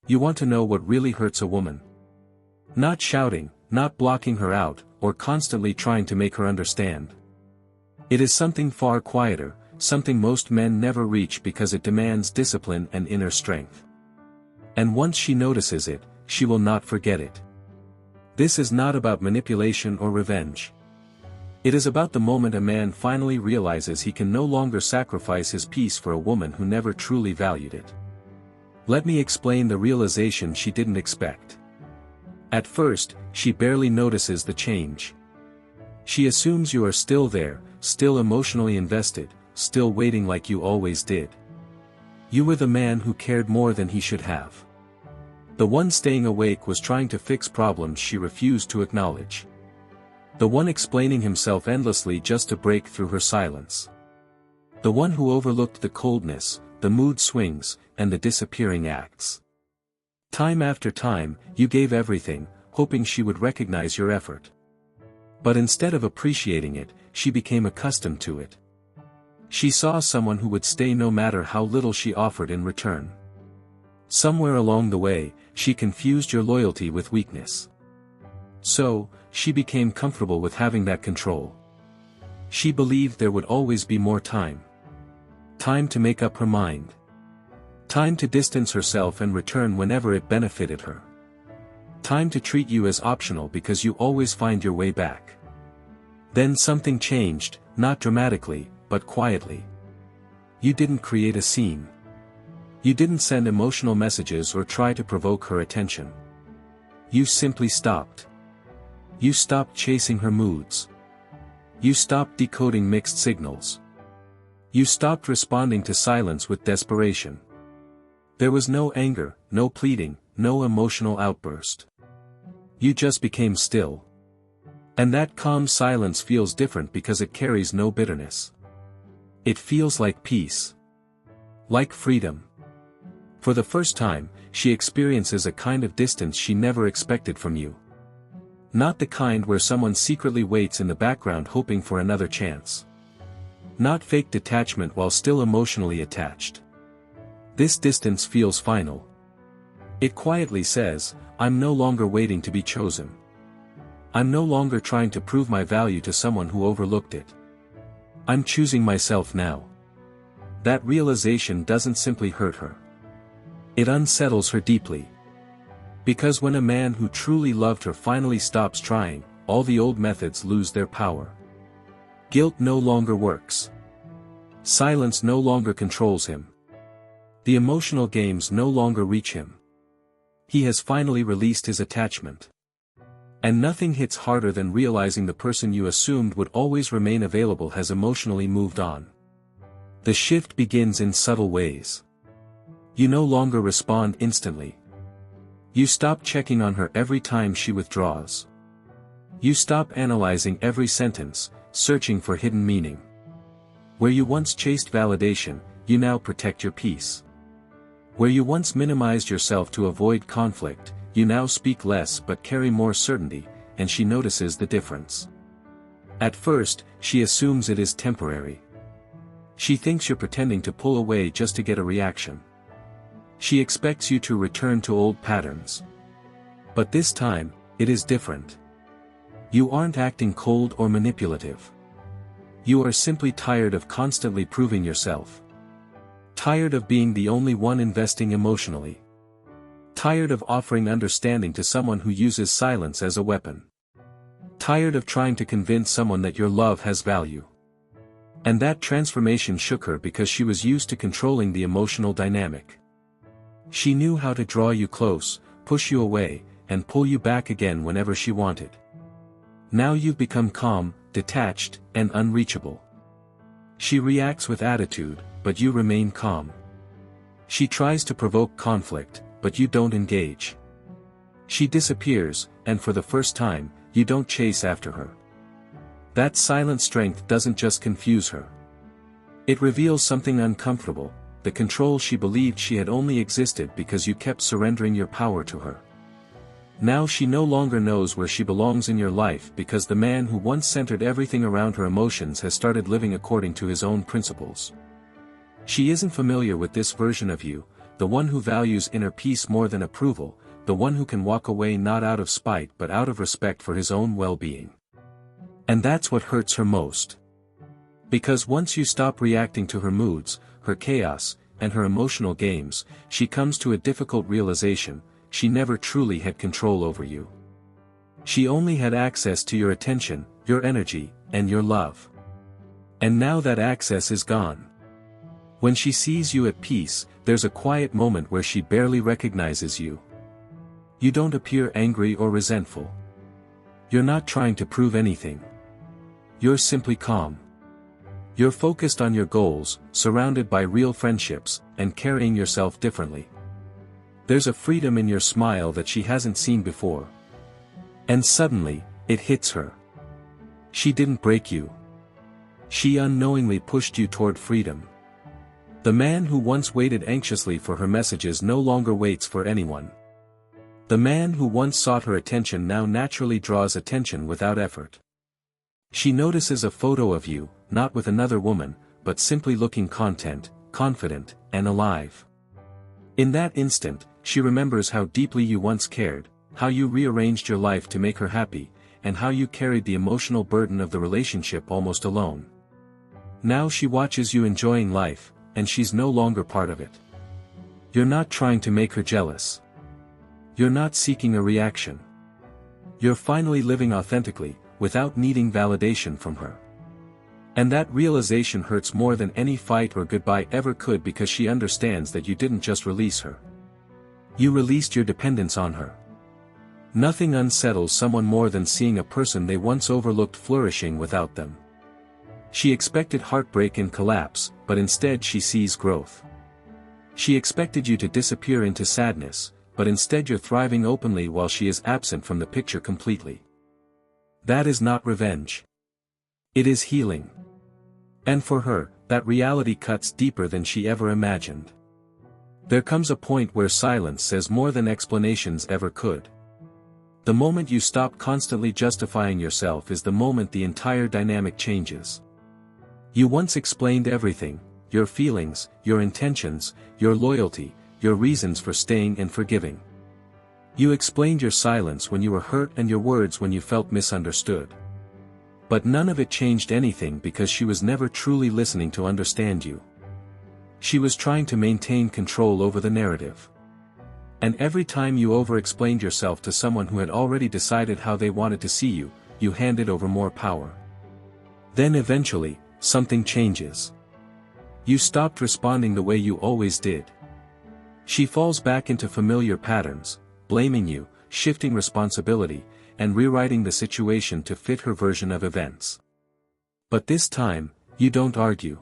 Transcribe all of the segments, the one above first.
You want to know what really hurts a woman. Not shouting, not blocking her out, or constantly trying to make her understand. It is something far quieter, something most men never reach because it demands discipline and inner strength. And once she notices it, she will not forget it. This is not about manipulation or revenge. It is about the moment a man finally realizes he can no longer sacrifice his peace for a woman who never truly valued it. Let me explain the realization she didn't expect. At first, she barely notices the change. She assumes you are still there, still emotionally invested, still waiting like you always did. You were the man who cared more than he should have. The one staying awake was trying to fix problems she refused to acknowledge. The one explaining himself endlessly just to break through her silence. The one who overlooked the coldness, the mood swings, and the disappearing acts. Time after time, you gave everything, hoping she would recognize your effort. But instead of appreciating it, she became accustomed to it. She saw someone who would stay no matter how little she offered in return. Somewhere along the way, she confused your loyalty with weakness. So, she became comfortable with having that control. She believed there would always be more time. Time to make up her mind. Time to distance herself and return whenever it benefited her. Time to treat you as optional because you always find your way back. Then something changed, not dramatically, but quietly. You didn't create a scene. You didn't send emotional messages or try to provoke her attention. You simply stopped. You stopped chasing her moods. You stopped decoding mixed signals. You stopped responding to silence with desperation. There was no anger, no pleading, no emotional outburst. You just became still. And that calm silence feels different because it carries no bitterness. It feels like peace. Like freedom. For the first time, she experiences a kind of distance she never expected from you. Not the kind where someone secretly waits in the background hoping for another chance. Not fake detachment while still emotionally attached. This distance feels final. It quietly says, I'm no longer waiting to be chosen. I'm no longer trying to prove my value to someone who overlooked it. I'm choosing myself now. That realization doesn't simply hurt her. It unsettles her deeply. Because when a man who truly loved her finally stops trying, all the old methods lose their power. Guilt no longer works. Silence no longer controls him. The emotional games no longer reach him. He has finally released his attachment. And nothing hits harder than realizing the person you assumed would always remain available has emotionally moved on. The shift begins in subtle ways. You no longer respond instantly. You stop checking on her every time she withdraws. You stop analyzing every sentence, searching for hidden meaning. Where you once chased validation, you now protect your peace. Where you once minimized yourself to avoid conflict, you now speak less but carry more certainty, and she notices the difference. At first, she assumes it is temporary. She thinks you're pretending to pull away just to get a reaction. She expects you to return to old patterns. But this time, it is different. You aren't acting cold or manipulative. You are simply tired of constantly proving yourself. Tired of being the only one investing emotionally. Tired of offering understanding to someone who uses silence as a weapon. Tired of trying to convince someone that your love has value. And that transformation shook her because she was used to controlling the emotional dynamic. She knew how to draw you close, push you away, and pull you back again whenever she wanted. Now you've become calm, detached, and unreachable. She reacts with attitude, but you remain calm. She tries to provoke conflict, but you don't engage. She disappears, and for the first time, you don't chase after her. That silent strength doesn't just confuse her. It reveals something uncomfortable. The control she believed she had only existed because you kept surrendering your power to her. Now she no longer knows where she belongs in your life because the man who once centered everything around her emotions has started living according to his own principles. She isn't familiar with this version of you, the one who values inner peace more than approval, the one who can walk away not out of spite but out of respect for his own well-being. And that's what hurts her most. Because once you stop reacting to her moods, her chaos, and her emotional games, she comes to a difficult realization: she never truly had control over you. She only had access to your attention, your energy, and your love. And now that access is gone. When she sees you at peace, there's a quiet moment where she barely recognizes you. You don't appear angry or resentful. You're not trying to prove anything. You're simply calm. You're focused on your goals, surrounded by real friendships, and carrying yourself differently. There's a freedom in your smile that she hasn't seen before. And suddenly, it hits her. She didn't break you. She unknowingly pushed you toward freedom. The man who once waited anxiously for her messages no longer waits for anyone. The man who once sought her attention now naturally draws attention without effort. She notices a photo of you, not with another woman, but simply looking content, confident, and alive. In that instant, she remembers how deeply you once cared, how you rearranged your life to make her happy, and how you carried the emotional burden of the relationship almost alone. Now she watches you enjoying life, and she's no longer part of it. You're not trying to make her jealous. You're not seeking a reaction. You're finally living authentically, without needing validation from her. And that realization hurts more than any fight or goodbye ever could, because she understands that you didn't just release her. You released your dependence on her. Nothing unsettles someone more than seeing a person they once overlooked flourishing without them. She expected heartbreak and collapse, but instead she sees growth. She expected you to disappear into sadness, but instead you're thriving openly while she is absent from the picture completely. That is not revenge. It is healing. And for her, that reality cuts deeper than she ever imagined. There comes a point where silence says more than explanations ever could. The moment you stop constantly justifying yourself is the moment the entire dynamic changes. You once explained everything: your feelings, your intentions, your loyalty, your reasons for staying and forgiving. You explained your silence when you were hurt and your words when you felt misunderstood. But none of it changed anything, because she was never truly listening to understand you. She was trying to maintain control over the narrative. And every time you over-explained yourself to someone who had already decided how they wanted to see you, you handed over more power. Then eventually, something changes. You stopped responding the way you always did. She falls back into familiar patterns, blaming you, shifting responsibility, and rewriting the situation to fit her version of events. But this time, you don't argue.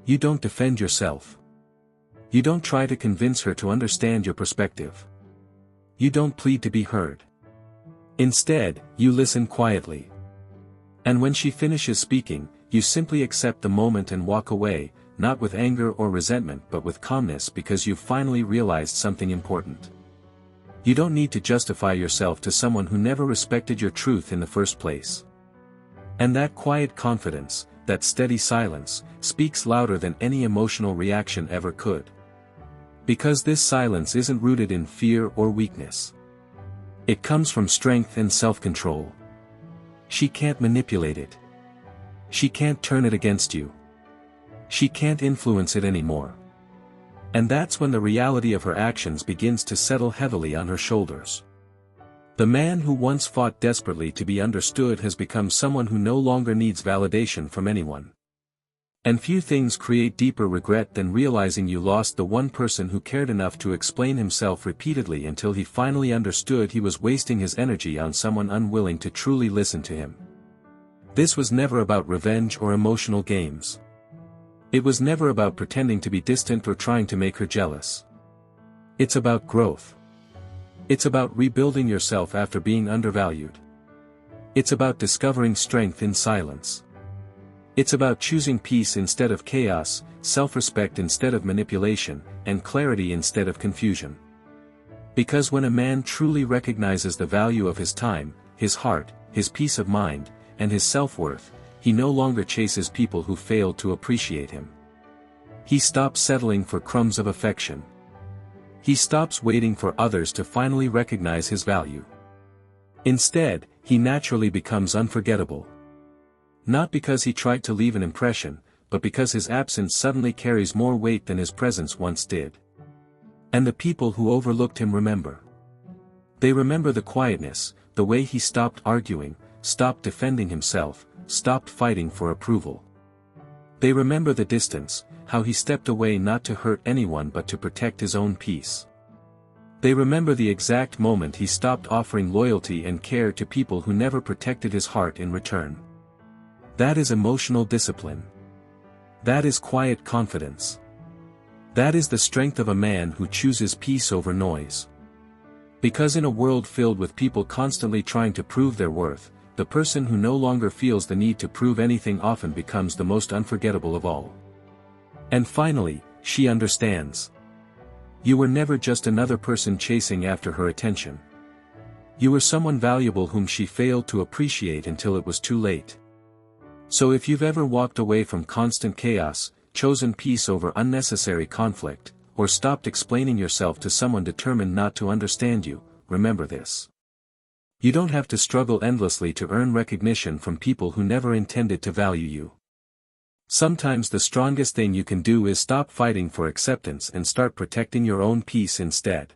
You don't defend yourself. You don't try to convince her to understand your perspective. You don't plead to be heard. Instead, you listen quietly. And when she finishes speaking, you simply accept the moment and walk away, not with anger or resentment but with calmness, because you've finally realized something important. You don't need to justify yourself to someone who never respected your truth in the first place. And that quiet confidence, that steady silence, speaks louder than any emotional reaction ever could. Because this silence isn't rooted in fear or weakness. It comes from strength and self-control. She can't manipulate it. She can't turn it against you. She can't influence it anymore. And that's when the reality of her actions begins to settle heavily on her shoulders. The man who once fought desperately to be understood has become someone who no longer needs validation from anyone. And few things create deeper regret than realizing you lost the one person who cared enough to explain himself repeatedly until he finally understood he was wasting his energy on someone unwilling to truly listen to him. This was never about revenge or emotional games. It was never about pretending to be distant or trying to make her jealous. It's about growth. It's about rebuilding yourself after being undervalued. It's about discovering strength in silence. It's about choosing peace instead of chaos, self-respect instead of manipulation, and clarity instead of confusion. Because when a man truly recognizes the value of his time, his heart, his peace of mind, and his self-worth, he no longer chases people who failed to appreciate him. He stops settling for crumbs of affection. He stops waiting for others to finally recognize his value. Instead, he naturally becomes unforgettable. Not because he tried to leave an impression, but because his absence suddenly carries more weight than his presence once did. And the people who overlooked him remember. They remember the quietness, the way he stopped arguing, stopped defending himself, stopped fighting for approval. They remember the distance, how he stepped away not to hurt anyone but to protect his own peace. They remember the exact moment he stopped offering loyalty and care to people who never protected his heart in return. That is emotional discipline. That is quiet confidence. That is the strength of a man who chooses peace over noise. Because in a world filled with people constantly trying to prove their worth, the person who no longer feels the need to prove anything often becomes the most unforgettable of all. And finally, she understands. You were never just another person chasing after her attention. You were someone valuable whom she failed to appreciate until it was too late. So if you've ever walked away from constant chaos, chosen peace over unnecessary conflict, or stopped explaining yourself to someone determined not to understand you, remember this. You don't have to struggle endlessly to earn recognition from people who never intended to value you. Sometimes the strongest thing you can do is stop fighting for acceptance and start protecting your own peace instead.